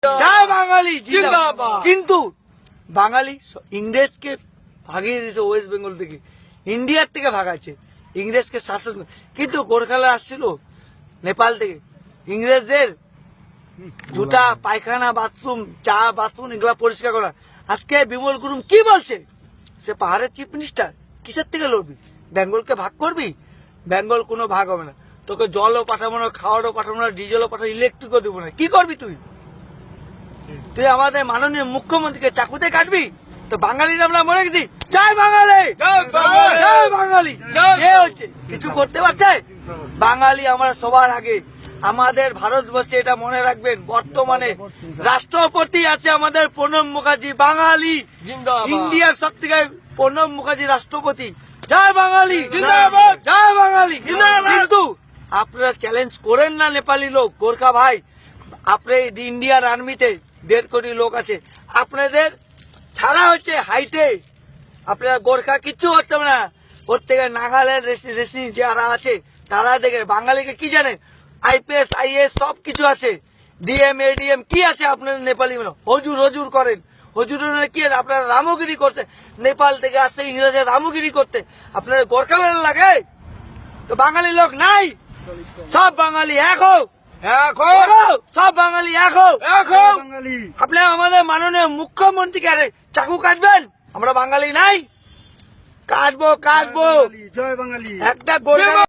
জয় বাঙালি জিন্দাবাদ। কিন্তু বাঙালি ইংরেজকে ভাগিয়ে দিয়েছে ওয়েস্ট বেঙ্গল থেকে, ইন্ডিয়ার থেকে ভাগাচ্ছে, ইংরেজকে শাসন কিন্তু গোরখালা আসছিল নেপাল থেকে, ইংরেজদের জুতা পায়খানা বাথরুম চা বাথরুম এগুলা পরিষ্কার করা। আজকে বিমল গুরুম কি বলছে, সে পাহাড়ের চিফ মিনিস্টার, কিসের থেকে লড়বি? বেঙ্গলকে ভাগ করবি? বেঙ্গল কোনো ভাগ হবে না, তোকে জলও পাঠাবো না, খাওয়ারও পাঠাবো না, ডিজেলও পাঠাবো, ইলেকট্রিকও দেবো না। কি করবি তুই? তুই আমাদের মাননীয় মুখ্যমন্ত্রীকে চাকুতে কাটবি? তো বাঙালির আমরা মরে গেছি। জয় বাঙালি, জয় বাঙালি, জয় বাঙালি। জয় এ হচ্ছে কিছু করতে পারছে বাঙালি। আমরা সবার আগে আমাদের ভারতবর্ষে এটা মনে রাখবেন, বর্তমানে রাষ্ট্রপতি আছে আমাদের প্রণব মুখার্জি, বাঙালি। জিন্দাবাদ। ইন্ডিয়ার সব থেকে প্রণব মুখার্জি রাষ্ট্রপতি। জয় বাঙালি, জিন্দাবাদ। জয় বাঙালি। জিন্দাবাদ। কিন্তু আপনারা চ্যালেঞ্জ করেন না নেপালি লোক, গোর্খা ভাই, আপনি ইন্ডিয়ার আর্মিতে 1.5 কোটি লোক আছে, আপনাদের ছাড়া হচ্ছে হাইটে, আপনারা গোর্খা কিচ্ছু করতে হবে না। ওর থেকে নাগাল্যান্ড রেসি যারা আছে তারা দেখে বাঙালিকে কি জানে, আইপিএস আইএস সব কিছু আছে, ডিএম এডিএম কি আছে আপনাদের নেপালি মানে হজুর হজুর করেন, হজুর কি আছে? আপনারা রামগিরি করতে, নেপাল থেকে আসছে ইংরেজের রামগিরি করতে, আপনাদের গোর্খাল্যান্ড লাগে? তো বাঙালি লোক নাই, সব বাঙালি এক হোক, সব বাঙালি এক হোক। আপনি আমাদের মাননীয় মুখ্যমন্ত্রীকে আরে চাকু কাটবেন? আমরা বাঙালি নাই, কাটবো কাটবো। জয় বাঙালি। একটা গোর্খা